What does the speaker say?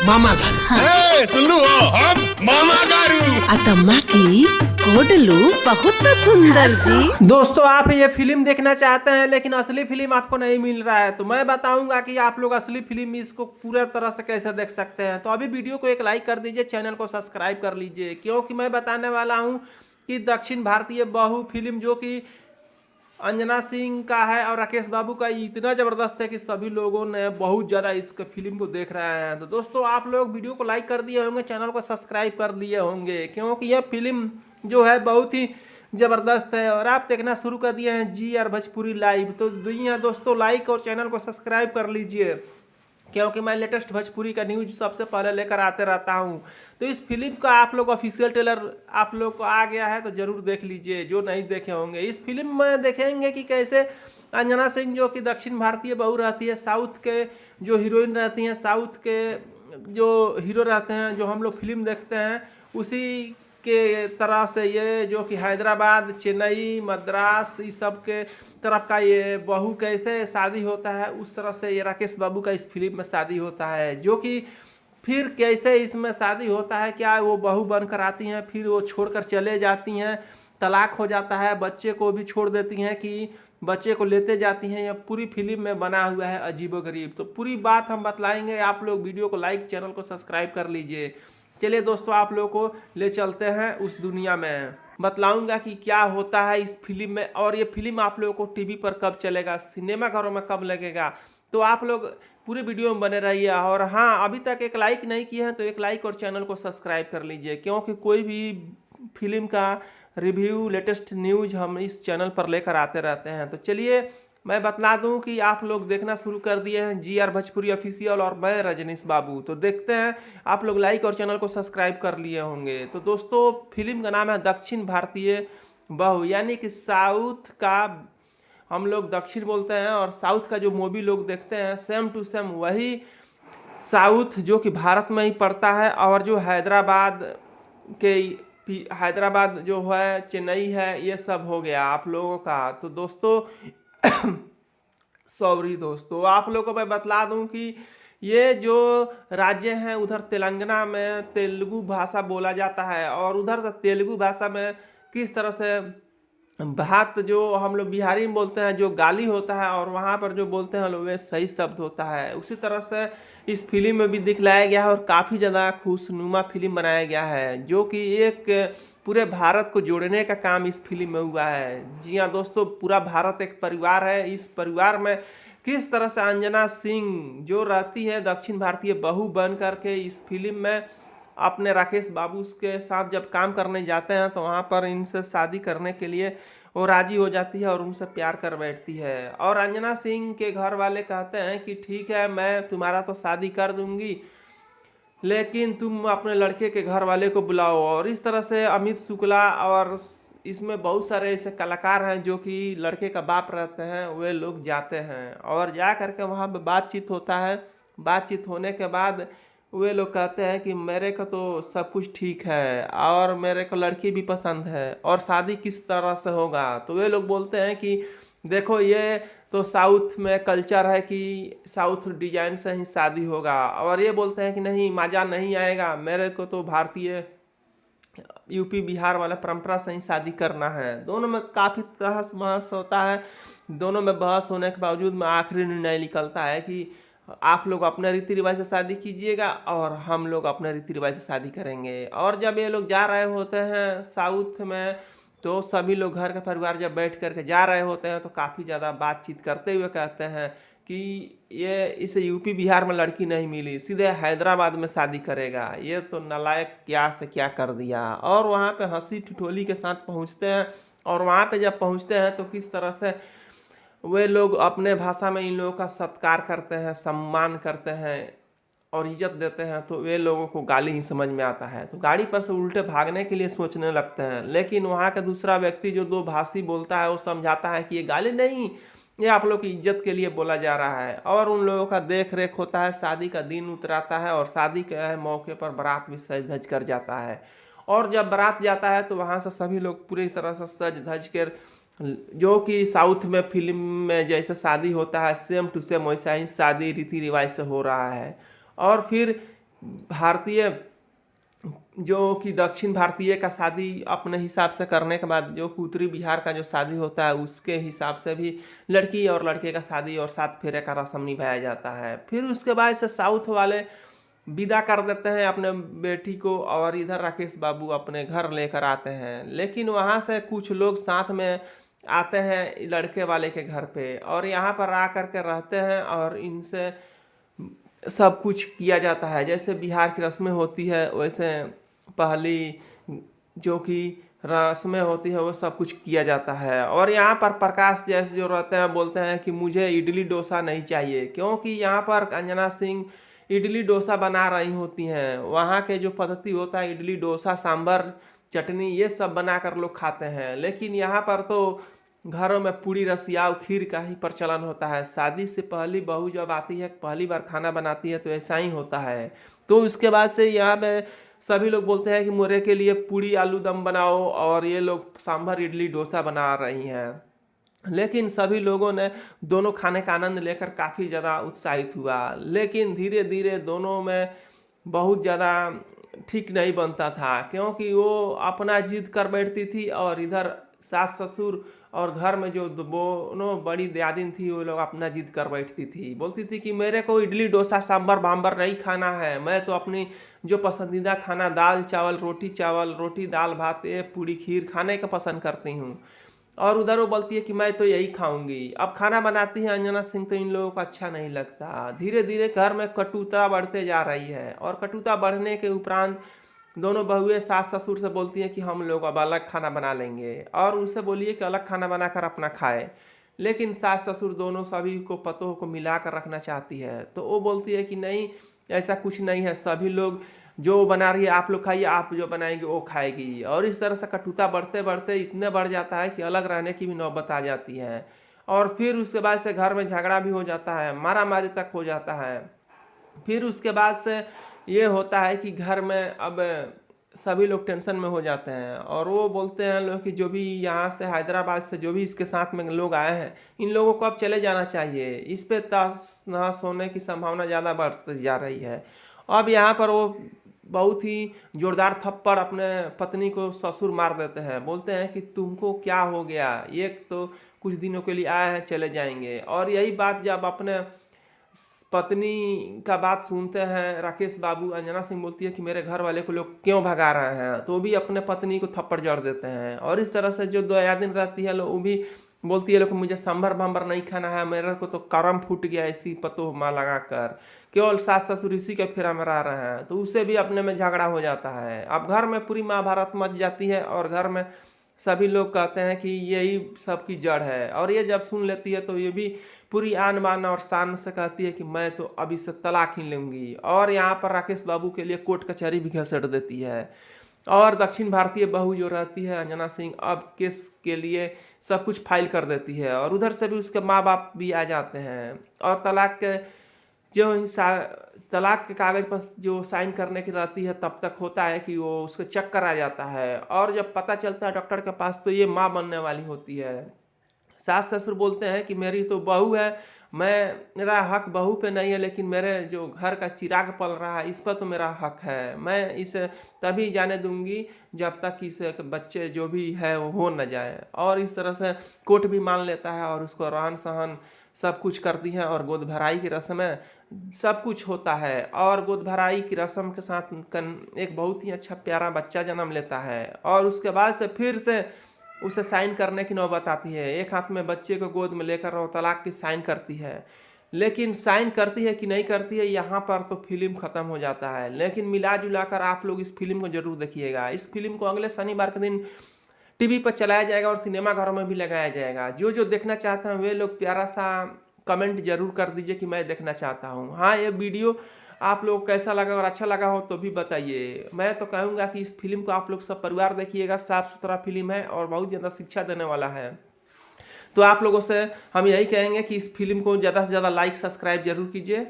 మామగారు సుల్లు हम मामा गारू अतम्मा की कोडलू बहुत सुंदर जी। दोस्तों आप ये फिल्म देखना चाहते हैं लेकिन असली फिल्म आपको नहीं मिल रहा है, तो मैं बताऊंगा कि आप लोग असली फिल्म इसको पूरा तरह से कैसे देख सकते हैं। तो अभी वीडियो को एक लाइक कर दीजिए, चैनल को सब्सक्राइब कर लीजिए, क्योंकि मैं बताने वाला हूं कि दक्षिण भारतीय बहू फिल्म जो कि अंजना सिंह का है और राकेश बाबू का इतना ज़बरदस्त है कि सभी लोगों ने बहुत ज़्यादा इस फिल्म को देख रहे हैं। तो दोस्तों आप लोग वीडियो को लाइक कर दिए होंगे, चैनल को सब्सक्राइब कर लिए होंगे, क्योंकि यह फिल्म जो है बहुत ही ज़बरदस्त है। और आप देखना शुरू कर दिए हैं GR भोजपुरी लाइव, तो दोस्तों लाइक और चैनल को सब्सक्राइब कर लीजिए, क्योंकि मैं लेटेस्ट भोजपुरी का न्यूज सबसे पहले लेकर आते रहता हूं। तो इस फिल्म का आप लोग ऑफिशियल ट्रेलर आप लोग को आ गया है, तो ज़रूर देख लीजिए जो नहीं देखे होंगे। इस फिल्म में देखेंगे कि कैसे अंजना सिंह जो कि दक्षिण भारतीय बहू रहती है, साउथ के जो हीरोइन रहती हैं, साउथ के जो हीरो रहते हैं, जो हम लोग फिल्म देखते हैं उसी के तरह से ये जो कि हैदराबाद, चेन्नई, मद्रास इस सब के तरफ का ये बहू कैसे शादी होता है, उस तरह से ये राकेश बाबू का इस फिल्म में शादी होता है। जो कि फिर कैसे इसमें शादी होता है, क्या वो बहू बनकर आती हैं, फिर वो छोड़कर चले जाती हैं, तलाक हो जाता है, बच्चे को भी छोड़ देती हैं कि बच्चे को लेते जाती हैं, यह पूरी फिल्म में बना हुआ है अजीबोगरीब। तो पूरी बात हम बतलाएंगे, आप लोग वीडियो को लाइक, चैनल को सब्सक्राइब कर लीजिए। चलिए दोस्तों आप लोगों को ले चलते हैं उस दुनिया में, बतलाऊंगा कि क्या होता है इस फिल्म में, और ये फिल्म आप लोगों को टीवी पर कब चलेगा, सिनेमा घरों में कब लगेगा। तो आप लोग पूरे वीडियो में बने रहिए। और हाँ, अभी तक एक लाइक नहीं किए हैं तो एक लाइक और चैनल को सब्सक्राइब कर लीजिए, क्योंकि कोई भी फिल्म का रिव्यू, लेटेस्ट न्यूज हम इस चैनल पर लेकर आते रहते हैं। तो चलिए मैं बतला दूं कि आप लोग देखना शुरू कर दिए हैं GR भोजपुरी ऑफिशियल और मैं रजनीश बाबू। तो देखते हैं, आप लोग लाइक और चैनल को सब्सक्राइब कर लिए होंगे। तो दोस्तों फिल्म का नाम है दक्षिण भारतीय बहू, यानी कि साउथ का हम लोग दक्षिण बोलते हैं, और साउथ का जो मूवी लोग देखते हैं सेम टू सेम वही साउथ जो कि भारत में ही पड़ता है। और जो हैदराबाद जो है, चेन्नई है, ये सब हो गया आप लोगों का। तो दोस्तों सॉरी दोस्तों, आप लोगों को मैं बतला दूं कि ये जो राज्य हैं उधर तेलंगाना में तेलुगु भाषा बोला जाता है, और उधर से तेलुगु भाषा में किस तरह से बात जो हम लोग बिहारी में बोलते हैं जो गाली होता है, और वहाँ पर जो बोलते हैं वे सही शब्द होता है, उसी तरह से इस फिल्म में भी दिखलाया गया है। और काफ़ी ज़्यादा खुशनुमा फिल्म बनाया गया है, जो कि एक पूरे भारत को जोड़ने का काम इस फिल्म में हुआ है। जी हाँ दोस्तों, पूरा भारत एक परिवार है। इस परिवार में किस तरह से अंजना सिंह जो रहती है दक्षिण भारतीय बहू बन करके इस फिल्म में अपने राकेश बाबू के साथ जब काम करने जाते हैं, तो वहाँ पर इनसे शादी करने के लिए वो राजी हो जाती है और उनसे प्यार कर बैठती है। और अंजना सिंह के घर वाले कहते हैं कि ठीक है, मैं तुम्हारा तो शादी कर दूंगी, लेकिन तुम अपने लड़के के घर वाले को बुलाओ। और इस तरह से अमित शुक्ला और इसमें बहुत सारे ऐसे कलाकार हैं जो कि लड़के का बाप रहते हैं, वे लोग जाते हैं और जा करके वहाँ पे बातचीत होता है। बातचीत होने के बाद वे लोग कहते हैं कि मेरे को तो सब कुछ ठीक है और मेरे को लड़की भी पसंद है, और शादी किस तरह से होगा। तो वे लोग बोलते हैं कि देखो, ये तो साउथ में कल्चर है कि साउथ डिजाइन से ही शादी होगा, और ये बोलते हैं कि नहीं, मज़ा नहीं आएगा, मेरे को तो भारतीय यूपी बिहार वाला परंपरा से ही शादी करना है। दोनों में काफ़ी तहस महस होता है। दोनों में बहस होने के बावजूद में आखिरी निर्णय निकलता है कि आप लोग अपने रीति रिवाज से शादी कीजिएगा और हम लोग अपने रीति रिवाज से शादी करेंगे। और जब ये लोग जा रहे होते हैं साउथ में, तो सभी लोग घर का परिवार जब बैठ करके जा रहे होते हैं, तो काफ़ी ज़्यादा बातचीत करते हुए कहते हैं कि ये इसे यूपी बिहार में लड़की नहीं मिली, सीधे हैदराबाद में शादी करेगा, ये तो नालायक क्या से क्या कर दिया। और वहाँ पे हंसी ठिठोली के साथ पहुँचते हैं, और वहाँ पे जब पहुँचते हैं तो किस तरह से वे लोग अपने भाषा में इन लोगों का सत्कार करते हैं, सम्मान करते हैं और इज्जत देते हैं। तो वे लोगों को गाली ही समझ में आता है, तो गाड़ी पर से उल्टे भागने के लिए सोचने लगते हैं। लेकिन वहाँ का दूसरा व्यक्ति जो दो भाषी बोलता है, वो समझाता है कि ये गाली नहीं, ये आप लोग की इज्जत के लिए बोला जा रहा है। और उन लोगों का देख रेख होता है। शादी का दिन उतराता है, और शादी के मौके पर बारात भी सज धज कर जाता है। और जब बारात जाता है तो वहाँ से सभी लोग पूरी तरह से सज धज कर, जो कि साउथ में फिल्म में जैसे शादी होता है सेम टू सेम वैसा ही शादी रीति रिवाज से हो रहा है। और फिर भारतीय जो कि दक्षिण भारतीय का शादी अपने हिसाब से करने के बाद जो उत्तरी बिहार का जो शादी होता है उसके हिसाब से भी लड़की और लड़के का शादी और 7 फेरे का रस्म निभाया जाता है। फिर उसके बाद से साउथ वाले विदा कर देते हैं अपने बेटी को और इधर राकेश बाबू अपने घर लेकर आते हैं। लेकिन वहाँ से कुछ लोग साथ में आते हैं लड़के वाले के घर पे और यहाँ पर आ कर के रहते हैं और इनसे सब कुछ किया जाता है। जैसे बिहार की रस्में होती है वैसे पहली जो कि रस्में होती है वो सब कुछ किया जाता है। और यहाँ पर प्रकाश जैसे जो रहते हैं बोलते हैं कि मुझे इडली डोसा नहीं चाहिए, क्योंकि यहाँ पर अंजना सिंह इडली डोसा बना रही होती हैं। वहाँ के जो पद्धति होता है इडली डोसा सांभर चटनी ये सब बना कर लोग खाते हैं। लेकिन यहाँ पर तो घरों में पूड़ी रसिया खीर का ही प्रचलन होता है। शादी से पहली बहू जब आती है पहली बार खाना बनाती है तो ऐसा ही होता है। तो उसके बाद से यहाँ पे सभी लोग बोलते हैं कि मोरे के लिए पूड़ी आलू दम बनाओ और ये लोग सांभर इडली डोसा बना रही हैं। लेकिन सभी लोगों ने दोनों खाने का आनंद लेकर काफ़ी ज़्यादा उत्साहित हुआ। लेकिन धीरे धीरे दोनों में बहुत ज़्यादा ठीक नहीं बनता था, क्योंकि वो अपना जिद कर बैठती थी और इधर सास ससुर और घर में जो दोनों बड़ी दयादिन थी वो लोग अपना जिद कर बैठती थी। बोलती थी कि मेरे को इडली डोसा सांभर भांबर नहीं खाना है, मैं तो अपनी जो पसंदीदा खाना दाल चावल रोटी दाल भात ये पूड़ी खीर खाने का पसंद करती हूँ। और उधर वो बोलती है कि मैं तो यही खाऊंगी। अब खाना बनाती है अंजना सिंह तो इन लोगों को अच्छा नहीं लगता। धीरे धीरे घर में कटुता बढ़ते जा रही है और कटुता बढ़ने के उपरांत दोनों बहुएं सास ससुर से बोलती हैं कि हम लोग अब अलग खाना बना लेंगे और उनसे बोलिए कि अलग खाना बनाकर अपना खाए। लेकिन सास ससुर दोनों सभी को पतों को मिला कर रखना चाहती है। तो वो बोलती है कि नहीं ऐसा कुछ नहीं है, सभी लोग जो बना रही है आप लोग खाइए, आप जो बनाएंगे वो खाएगी। और इस तरह से कटुता बढ़ते बढ़ते इतने बढ़ जाता है कि अलग रहने की भी नौबत आ जाती है। और फिर उसके बाद से घर में झगड़ा भी हो जाता है, मारा मारी तक हो जाता है। फिर उसके बाद से ये होता है कि घर में अब सभी लोग टेंशन में हो जाते हैं और वो बोलते हैं लोग कि जो भी यहाँ से हैदराबाद से जो भी इसके साथ में लोग आए हैं इन लोगों को अब चले जाना चाहिए। इस पे तहस नहस होने की संभावना ज़्यादा बढ़ती जा रही है। अब यहाँ पर वो बहुत ही जोरदार थप्पड़ अपने पत्नी को ससुर मार देते हैं। बोलते हैं कि तुमको क्या हो गया, एक तो कुछ दिनों के लिए आए हैं चले जाएंगे। और यही बात जब अपने पत्नी का बात सुनते हैं राकेश बाबू, अंजना सिंह बोलती है कि मेरे घर वाले को लोग क्यों भगा रहे हैं, तो भी अपने पत्नी को थप्पड़ जड़ देते हैं। और इस तरह से जो दयादिन रहती है लोग वो भी बोलती है लोग मुझे सांभर भांबर नहीं खाना है, मेरे को तो करम फूट गया इसी पतो माँ लगा कर, केवल सास ससुर इसी के फेरा में रह रहे हैं। तो उसे भी अपने में झगड़ा हो जाता है। अब घर में पूरी महाभारत मच जाती है और घर में सभी लोग कहते हैं कि यही सब की जड़ है। और ये जब सुन लेती है तो ये भी पूरी आन बान और शान से कहती है कि मैं तो अभी से तलाक ही लूँगी। और यहाँ पर राकेश बाबू के लिए कोर्ट कचहरी भी घसीट देती है। और दक्षिण भारतीय बहू जो रहती है अंजना सिंह अब केस के लिए सब कुछ फाइल कर देती है और उधर से भी उसके माँ बाप भी आ जाते हैं। और तलाक के तलाक के कागज़ पर जो साइन करने की रहती है तब तक होता है कि वो उसके चक्कर आ जाता है। और जब पता चलता है डॉक्टर के पास तो ये माँ बनने वाली होती है। सास ससुर बोलते हैं कि मेरी तो बहू है, मेरा हक बहू पे नहीं है, लेकिन मेरे जो घर का चिराग पल रहा है इस पर तो मेरा हक है। मैं इसे तभी जाने दूंगी जब तक इसे बच्चे जो भी है वो हो न जाए। और इस तरह से कोर्ट भी मान लेता है और उसको रहन सहन सब कुछ करती है और गोद भराई की रस्में सब कुछ होता है। और गोद भराई की रस्म के साथ एक बहुत ही अच्छा प्यारा बच्चा जन्म लेता है। और उसके बाद से फिर से उसे साइन करने की नौबत आती है। एक हाथ में बच्चे को गोद में लेकर वो तलाक की साइन करती है। लेकिन साइन करती है कि नहीं करती है यहाँ पर तो फिल्म ख़त्म हो जाता है। लेकिन मिला जुला कर आप लोग इस फिल्म को ज़रूर देखिएगा। इस फिल्म को अगले शनिवार के दिन टीवी पर चलाया जाएगा और सिनेमा घरों में भी लगाया जाएगा। जो जो देखना चाहते हैं वे लोग प्यारा सा कमेंट जरूर कर दीजिए कि मैं देखना चाहता हूँ। हाँ, ये वीडियो आप लोग कैसा लगा और अच्छा लगा हो तो भी बताइए। मैं तो कहूँगा कि इस फिल्म को आप लोग सब परिवार देखिएगा। साफ़ सुथरा फिल्म है और बहुत ज़्यादा शिक्षा देने वाला है। तो आप लोगों से हम यही कहेंगे कि इस फिल्म को ज़्यादा से ज़्यादा लाइक सब्सक्राइब जरूर कीजिए।